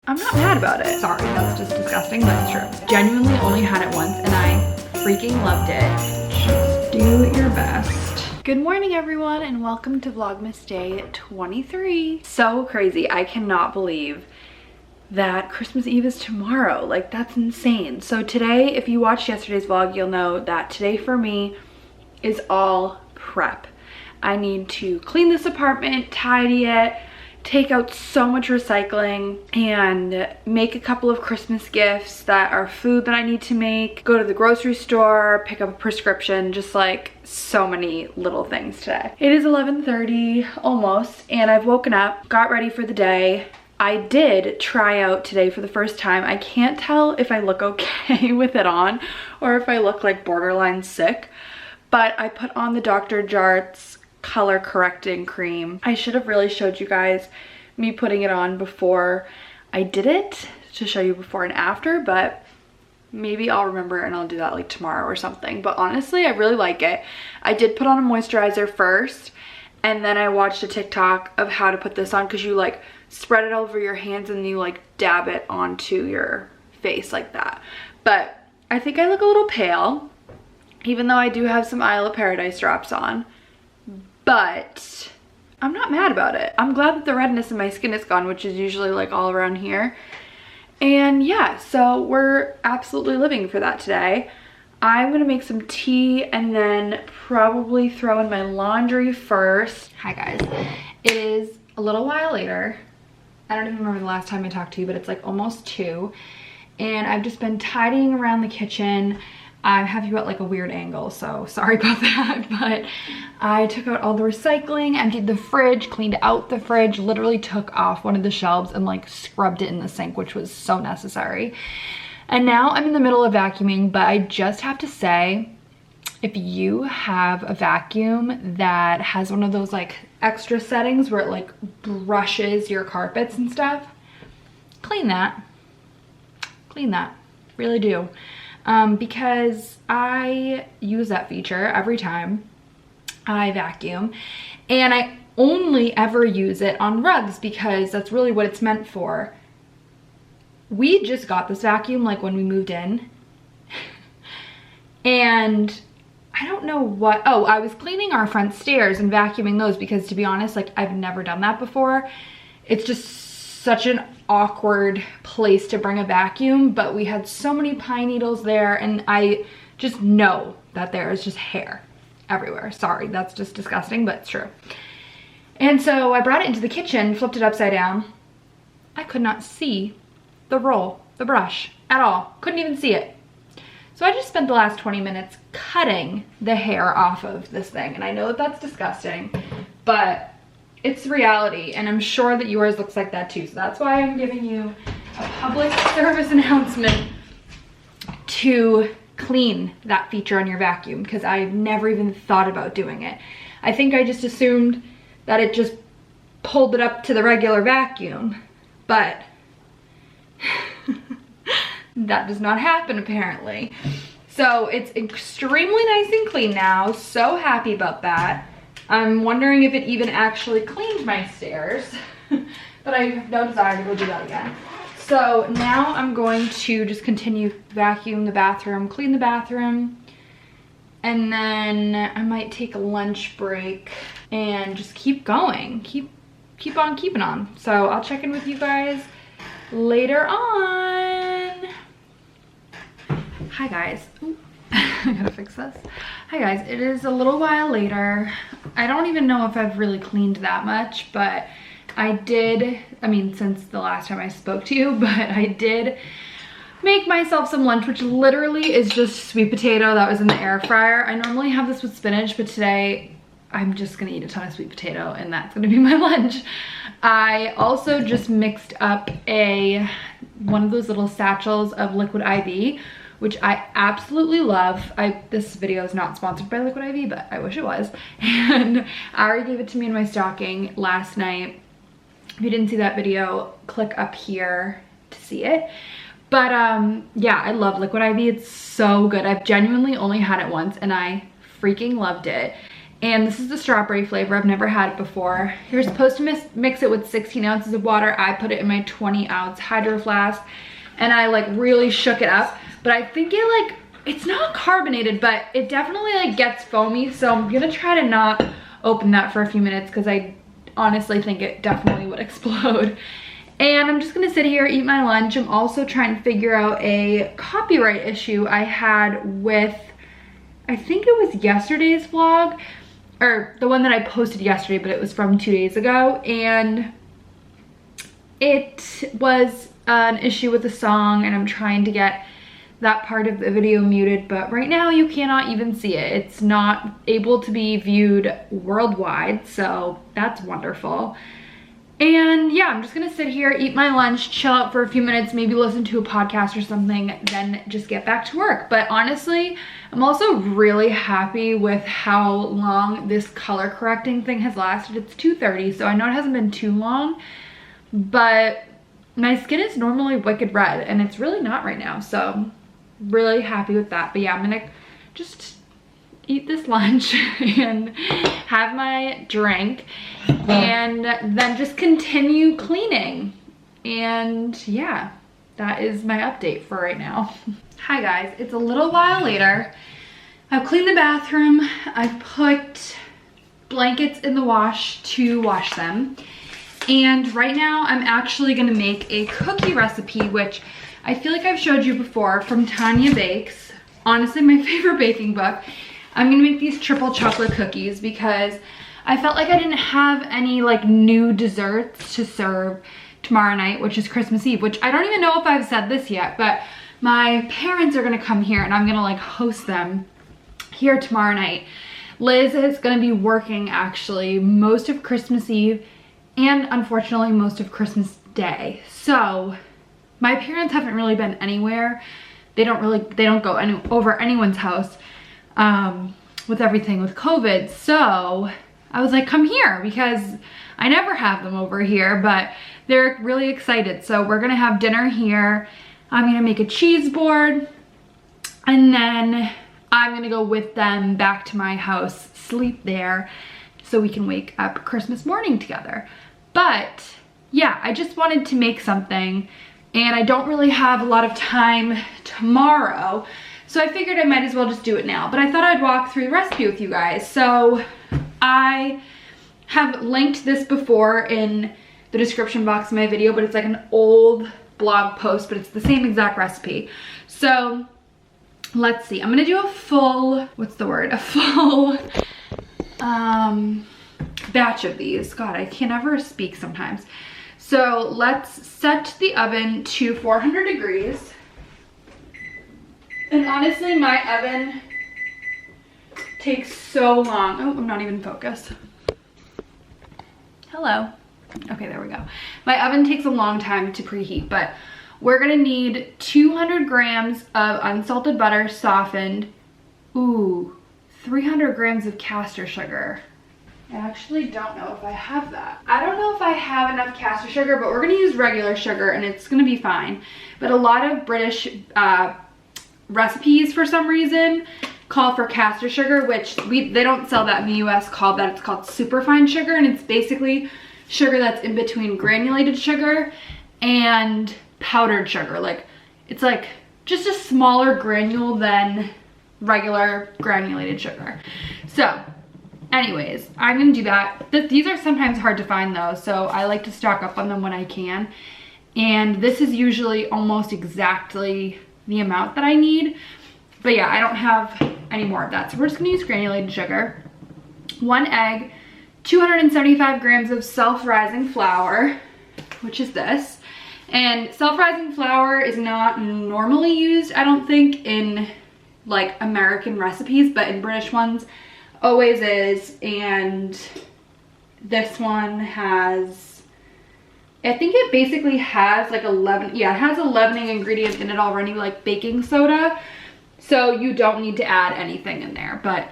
I'm not mad about it. Sorry, that's just disgusting, but it's true. Genuinely only had it once and I freaking loved it. Just do your best. Good morning, everyone, and welcome to Vlogmas Day 23. So crazy. I cannot believe that Christmas Eve is tomorrow. Like, that's insane. So today, if you watched yesterday's vlog, you'll know that today for me is all prep. I need to clean this apartment, tidy it, take out so much recycling, and make a couple of Christmas gifts that are food that I need to make, go to the grocery store, pick up a prescription, just like so many little things today. It is 11:30 almost, and I've woken up, got ready for the day. I did try out today for the first time. I can't tell if I look okay with it on or if I look like borderline sick, but I put on the Dr. Jart's color correcting cream. I should have really showed you guys me putting it on before I did it to show you before and after, but maybe I'll remember and I'll do that like tomorrow or something. But honestly, I really like it. I did put on a moisturizer first, and then I watched a TikTok of how to put this on, because you like spread it over your hands and you like dab it onto your face like that. But I think I look a little pale, even though I do have some Isle of Paradise drops on. But I'm not mad about it. I'm glad that the redness in my skin is gone, which is usually like all around here. And yeah, so we're absolutely living for that today. I'm gonna make some tea and then probably throw in my laundry first. Hi guys, it is a little while later. I don't even remember the last time I talked to you, but it's like almost 2. And I've just been tidying around the kitchen. I have you at like a weird angle, so sorry about that, but I took out all the recycling, emptied the fridge, cleaned out the fridge, literally took off one of the shelves and like scrubbed it in the sink, which was so necessary. And now I'm in the middle of vacuuming, but I just have to say, if you have a vacuum that has one of those like extra settings where it like brushes your carpets and stuff, clean that, really do. Because I use that feature every time I vacuum, and I only ever use it on rugs because that's really what it's meant for. We just got this vacuum like when we moved in, and I don't know what, oh, I was cleaning our front stairs and vacuuming those because, to be honest, like I've never done that before. It's just such an awkward place to bring a vacuum, but we had so many pine needles there, and I just know that there is just hair everywhere. Sorry, that's just disgusting, but it's true. And so I brought it into the kitchen, flipped it upside down. I could not see the roll, the brush at all. Couldn't even see it. So I just spent the last 20 minutes cutting the hair off of this thing, and I know that that's disgusting, but it's reality, and I'm sure that yours looks like that too. So that's why I'm giving you a public service announcement to clean that feature on your vacuum, because I've never even thought about doing it. I think I just assumed that it just pulled it up to the regular vacuum, but that does not happen apparently. So it's extremely nice and clean now. So happy about that. I'm wondering if it even actually cleaned my stairs, but I have no desire to go do that again. So now I'm going to just continue vacuum the bathroom, clean the bathroom, and then I might take a lunch break and just keep going, keep on keeping on. So I'll check in with you guys later on. Hi guys. Ooh. I gotta fix this. Hi guys, it is a little while later. I don't even know if I've really cleaned that much, but I did, I mean, since the last time I spoke to you, but I did make myself some lunch, which literally is just sweet potato that was in the air fryer. I normally have this with spinach, but today I'm just gonna eat a ton of sweet potato and that's gonna be my lunch. I also just mixed up one of those little satchels of liquid IV, which I absolutely love. This video is not sponsored by Liquid IV, but I wish it was. And I already gave it to me in my stocking last night. If you didn't see that video, click up here to see it. But yeah, I love Liquid IV. It's so good. I've genuinely only had it once and I freaking loved it. And this is the strawberry flavor. I've never had it before. You're supposed to mix it with 16 ounces of water. I put it in my 20-ounce hydro flask and I like really shook it up. But I think it like, it's not carbonated, but it definitely like gets foamy. So I'm gonna try to not open that for a few minutes because I honestly think it definitely would explode. And I'm just gonna sit here, eat my lunch. I'm also trying to figure out a copyright issue I had with, I think it was yesterday's vlog, or the one that I posted yesterday, but it was from 2 days ago. And it was an issue with the song, and I'm trying to get that part of the video muted, but right now you cannot even see it. It's not able to be viewed worldwide, so that's wonderful. And yeah, I'm just gonna sit here, eat my lunch, chill out for a few minutes, maybe listen to a podcast or something, then just get back to work. But honestly, I'm also really happy with how long this color correcting thing has lasted. It's 2:30, so I know it hasn't been too long, but my skin is normally wicked red and it's really not right now, so really happy with that. But yeah, I'm gonna just eat this lunch and have my drink and then just continue cleaning. And yeah, that is my update for right now. Hi guys, it's a little while later. I've cleaned the bathroom. I've put blankets in the wash to wash them. And right now I'm actually gonna make a cookie recipe, which I feel like I've showed you before, from Tanya Bakes. Honestly, my favorite baking book. I'm gonna make these triple chocolate cookies because I felt like I didn't have any like new desserts to serve tomorrow night, which is Christmas Eve, which I don't even know if I've said this yet, but my parents are gonna come here and I'm gonna like host them here tomorrow night. Liz is gonna be working actually most of Christmas Eve and unfortunately most of Christmas Day. So my parents haven't really been anywhere. They don't go over anyone's house with everything with COVID. So I was like, come here, because I never have them over here, but they're really excited. So we're gonna have dinner here. I'm gonna make a cheese board, and then I'm gonna go with them back to my house, sleep there, so we can wake up Christmas morning together. But yeah, I just wanted to make something, and I don't really have a lot of time tomorrow, so I figured I might as well just do it now. But I thought I'd walk through the recipe with you guys. So I have linked this before in the description box of my video, but it's like an old blog post, but it's the same exact recipe. So let's see, I'm gonna do a full, what's the word? A full batch of these. God, I can never speak sometimes. So let's set the oven to 400 degrees. And honestly, my oven takes so long. Oh, I'm not even focused. Hello. Okay, there we go. My oven takes a long time to preheat, but we're gonna need 200 grams of unsalted butter softened. Ooh, 300 grams of castor sugar. I actually don't know if I have that. I don't know if I have enough castor sugar, but we're gonna use regular sugar and it's gonna be fine. But a lot of British recipes for some reason call for castor sugar, which they don't sell that in the US. It's called superfine sugar, and it's basically sugar that's in between granulated sugar and powdered sugar. Like, it's like just a smaller granule than regular granulated sugar. So anyways, I'm gonna do that. These are sometimes hard to find though, so I like to stock up on them when I can. And this is usually almost exactly the amount that I need. But yeah, I don't have any more of that. So we're just gonna use granulated sugar. 1 egg, 275 grams of self-rising flour, which is this. And self-rising flour is not normally used, I don't think, in like American recipes, but in British ones always is. And this one has, I think it basically has like 11, yeah, it has a leavening ingredient in it already, like baking soda. So you don't need to add anything in there. But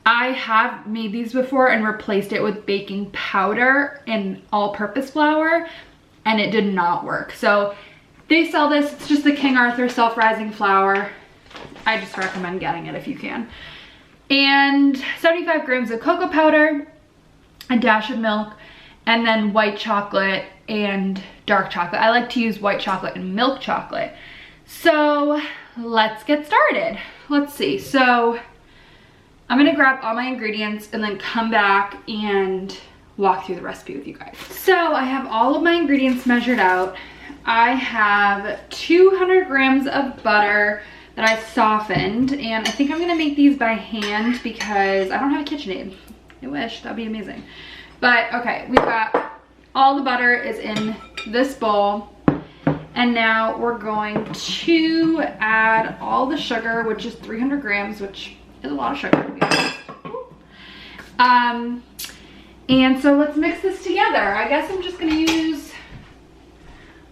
I have made these before and replaced it with baking powder and all-purpose flour, and it did not work. So they sell this, it's just the King Arthur self-rising flour. I just recommend getting it if you can. and 75 grams of cocoa powder, a dash of milk, and then white chocolate and dark chocolate. I like to use white chocolate and milk chocolate. So let's get started. Let's see. So I'm gonna grab all my ingredients and then come back and walk through the recipe with you guys. So I have all of my ingredients measured out. I have 200 grams of butter that I softened, and I think I'm gonna make these by hand because I don't have a KitchenAid. I wish, that'd be amazing. But okay, we've got all the butter is in this bowl, and now we're going to add all the sugar, which is 300 grams, which is a lot of sugar to be honest. And so let's mix this together. I guess I'm just gonna use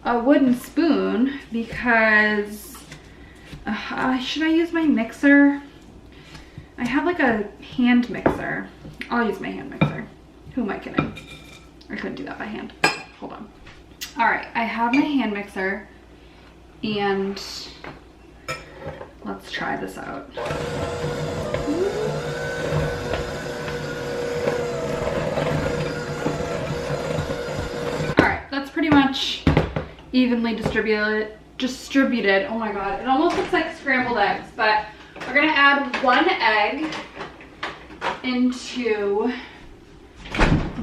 a wooden spoon because should I use my mixer? I have like a hand mixer. I'll use my hand mixer. Who am I kidding? I couldn't do that by hand. Hold on. All right, I have my hand mixer and let's try this out. All right, that's pretty much evenly distributed. Oh my God, it almost looks like scrambled eggs, but we're gonna add 1 egg into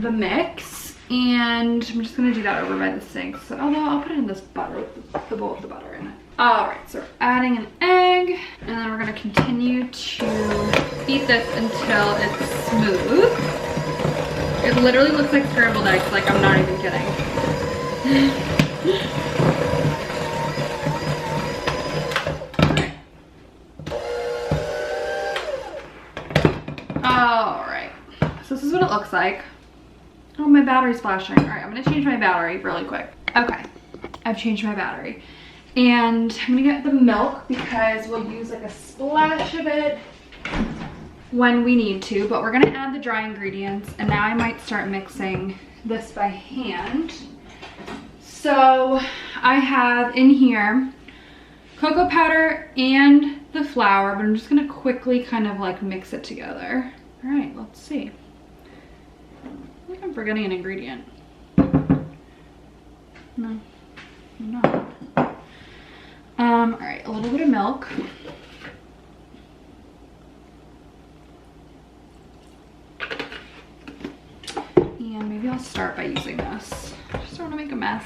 the mix, and I'm just gonna do that over by the sink. So, although I'll put it in this butter, the bowl with the butter in it. All right, so we're adding an egg, and then we're gonna continue to beat this until it's smooth. It literally looks like scrambled eggs, like I'm not even kidding. All right, so this is what it looks like. Oh, my battery's flashing. All right, I'm gonna change my battery really quick. Okay, I've changed my battery. And I'm gonna get the milk because we'll use like a splash of it when we need to, but we're gonna add the dry ingredients, and now I might start mixing this by hand. So I have in here cocoa powder and the flour, but I'm just gonna quickly kind of like mix it together. All right, let's see. I think I'm forgetting an ingredient. No, I'm not. All right, a little bit of milk. And maybe I'll start by using this. I just don't want to make a mess.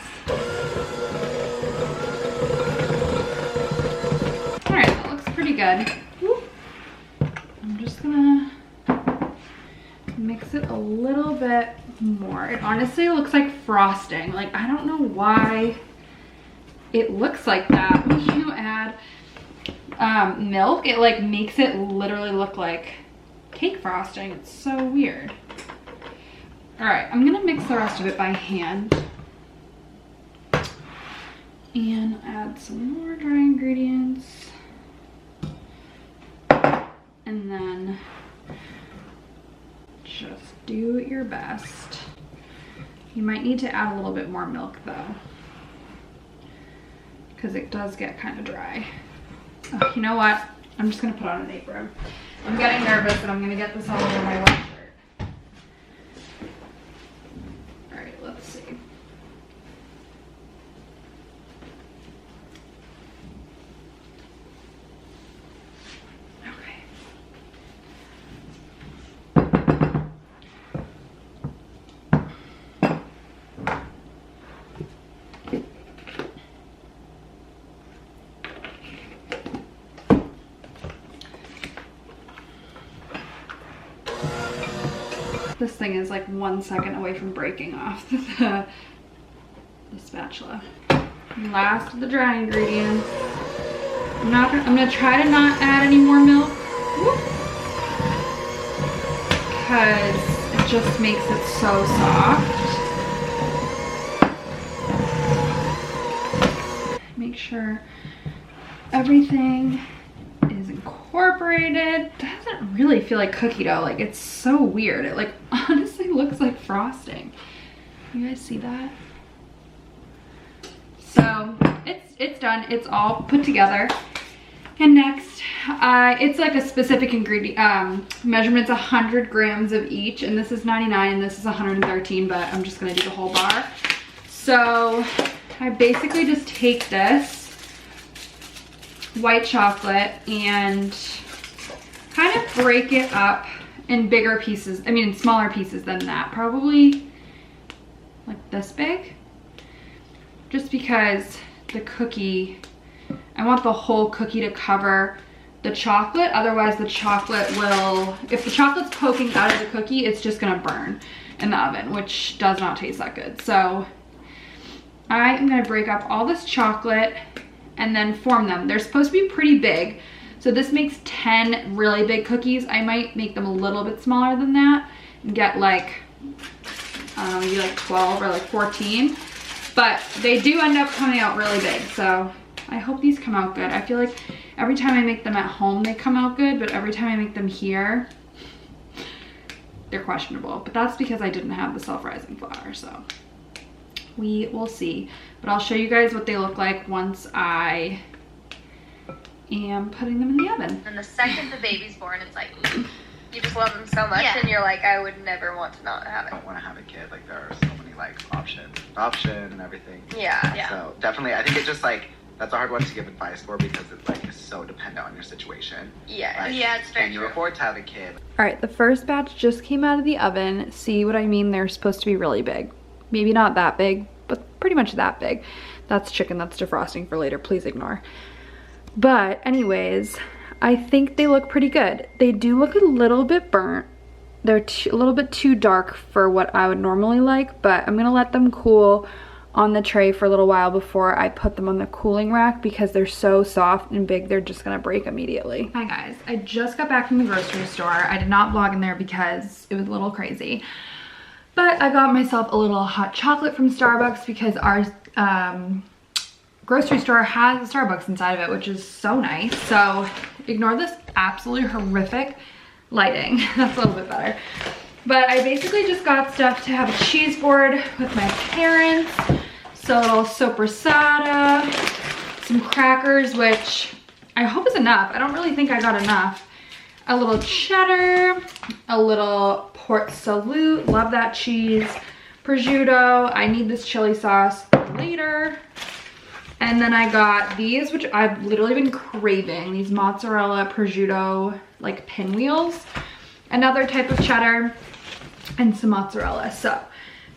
All right, that looks pretty good. I'm just gonna mix it a little bit more. It honestly looks like frosting. Like, I don't know why it looks like that. When you add milk, it like makes it literally look like cake frosting. It's so weird. All right, I'm gonna mix the rest of it by hand and add some more dry ingredients, and then just do your best. You might need to add a little bit more milk though, because it does get kind of dry. Oh, you know what? I'm just gonna put on an apron. I'm getting nervous that I'm gonna get this all over my white shirt. All right, let's see. This thing is like 1 second away from breaking off the spatula. And last of the dry ingredients. I'm gonna try to not add any more milk because it just makes it so soft. Make sure everything is incorporated. It doesn't really feel like cookie dough. Like, it's so weird. It like honestly looks like frosting. You guys see that? So it's done. It's all put together. And next, it's like a specific ingredient, measurement's 100 grams of each, and this is 99 and this is 113, but I'm just gonna do the whole bar. So I basically just take this white chocolate and kind of break it up in bigger pieces, in smaller pieces than that, probably like this big, just because the cookie, I want the whole cookie to cover the chocolate. Otherwise the chocolate will, if the chocolate's poking out of the cookie, it's just gonna burn in the oven, which does not taste that good. So I am gonna break up all this chocolate and then form them. They're supposed to be pretty big. So this makes 10 really big cookies. I might make them a little bit smaller than that and get like, I don't know, maybe like 12 or like 14. But they do end up coming out really big. So I hope these come out good. I feel like every time I make them at home, they come out good, but every time I make them here, they're questionable. But that's because I didn't have the self-rising flour, so we will see. But I'll show you guys what they look like once I am putting them in the oven. And the second the baby's born, it's like, you just love them so much, and you're like, I would never want to not have it. I don't want to have a kid. Like, there are so many, like, options. Adoption and everything. Yeah. So, definitely, I think it's just, like, that's a hard one to give advice for because it's, like, it's so dependent on your situation. Yeah. Like, Yeah, it's very Can you true. afford to have a kid? All right, the first batch just came out of the oven. See what I mean? They're supposed to be really big. Maybe not that big, but pretty much that big. That's chicken, that's defrosting for later, please ignore. But anyways, I think they look pretty good. They do look a little bit burnt. They're a little bit too dark for what I would normally like, but I'm gonna let them cool on the tray for a little while before I put them on the cooling rack because they're so soft and big, they're just gonna break immediately. Hi guys, I just got back from the grocery store. I did not vlog in there because it was a little crazy. But I got myself a little hot chocolate from Starbucks because our grocery store has a Starbucks inside of it, which is so nice. So ignore this absolutely horrific lighting. That's a little bit better. But I basically just got stuff to have a cheese board with my parents. So a little sopressata, some crackers, which I hope is enough. I don't really think I got enough. A little cheddar, a little port salut, love that cheese, prosciutto. I need this chili sauce later. And then I got these, which I've literally been craving, these mozzarella prosciutto like pinwheels, another type of cheddar, and some mozzarella. So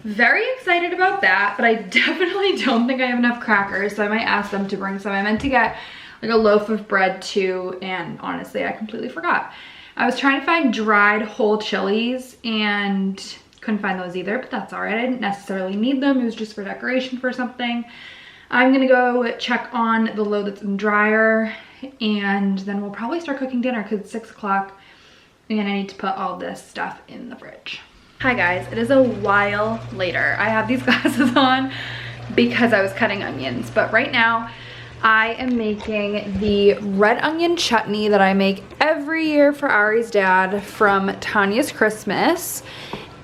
very excited about that, but I definitely don't think I have enough crackers, so I might ask them to bring some. I meant to get like a loaf of bread too, and honestly I completely forgot. I was trying to find dried whole chilies and couldn't find those either, but that's all right. I didn't necessarily need them. It was just for decoration for something. I'm gonna go check on the load that's in the dryer, and then we'll probably start cooking dinner because it's 6 o'clock and I need to put all this stuff in the fridge. Hi guys, it is a while later. I have these glasses on because I was cutting onions, but right now I am making the red onion chutney that I make every year for Ari's dad from Tanya's Christmas.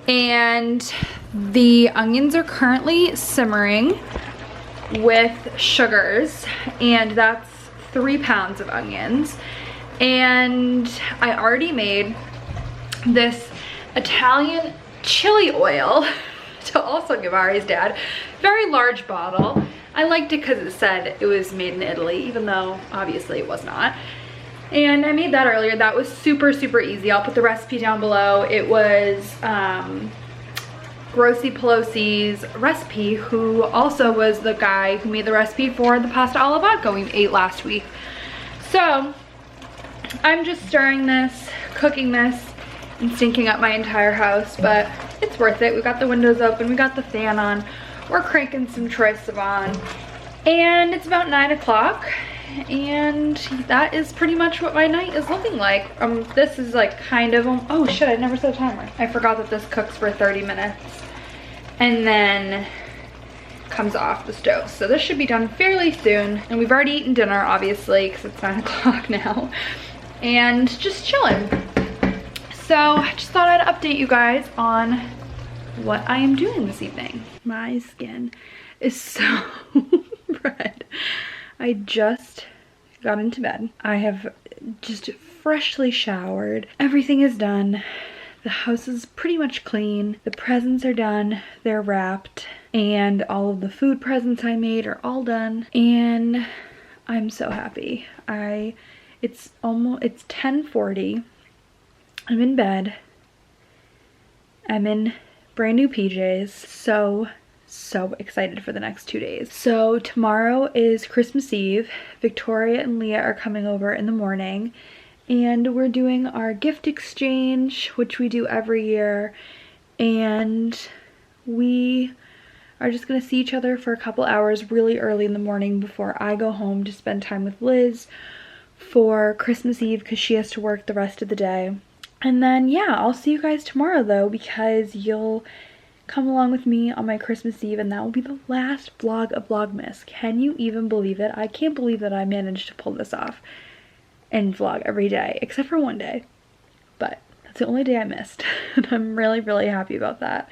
And the onions are currently simmering with sugars, and that's 3 pounds of onions. And I already made this Italian chili oil to also give Ari's dad. Very large bottle. I liked it because it said it was made in Italy, even though obviously it was not. And I made that earlier. That was super, super easy. I'll put the recipe down below. It was Grossi Pelosi's recipe, who also was the guy who made the recipe for the pasta alla vodka we ate last week. So I'm just stirring this, cooking this, and stinking up my entire house, but it's worth it. We got the windows open, we got the fan on, we're cranking some Troy Sivan, and it's about 9 o'clock, and that is pretty much what my night is looking like. This is like kind of, oh shit, I never set a timer. I forgot that this cooks for 30 minutes and then comes off the stove. So this should be done fairly soon, and we've already eaten dinner, obviously, because it's 9 o'clock now, and just chilling. So I just thought I'd update you guys on what I am doing this evening. My skin is so red. I just got into bed. I have just freshly showered. Everything is done. The house is pretty much clean. The presents are done. They're wrapped. And all of the food presents I made are all done. And I'm so happy. It's 10:40. I'm in bed. I'm in brand new PJs. So excited for the next 2 days. So tomorrow is Christmas Eve. Victoria and Leah are coming over in the morning, and we're doing our gift exchange, which we do every year, and we are just gonna see each other for a couple hours really early in the morning before I go home to spend time with Liz for Christmas Eve because she has to work the rest of the day. And then yeah, I'll see you guys tomorrow though, because you'll come along with me on my Christmas Eve, and that will be the last vlog of Vlogmas. Can you even believe it? I can't believe that I managed to pull this off and vlog every day except for one day, but that's the only day I missed. And I'm really happy about that.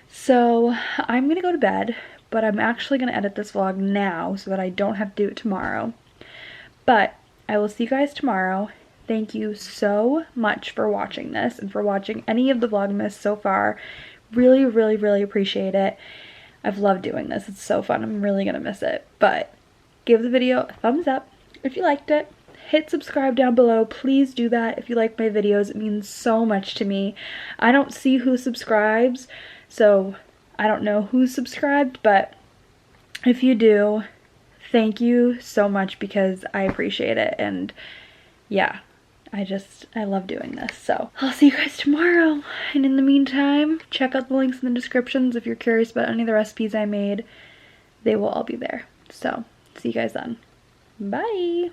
So I'm gonna go to bed, but I'm actually gonna edit this vlog now so that I don't have to do it tomorrow. But I will see you guys tomorrow. Thank you so much for watching this and for watching any of the Vlogmas so far. Really appreciate it. I've loved doing this. It's so fun. I'm really gonna miss it. But give the video a thumbs up if you liked it. Hit subscribe down below. Please do that if you like my videos. It means so much to me. I don't see who subscribes, so I don't know who's subscribed, but if you do, thank you so much because I appreciate it. And yeah, I love doing this. So I'll see you guys tomorrow. And in the meantime, check out the links in the descriptions if you're curious about any of the recipes I made. They will all be there. So see you guys then. Bye.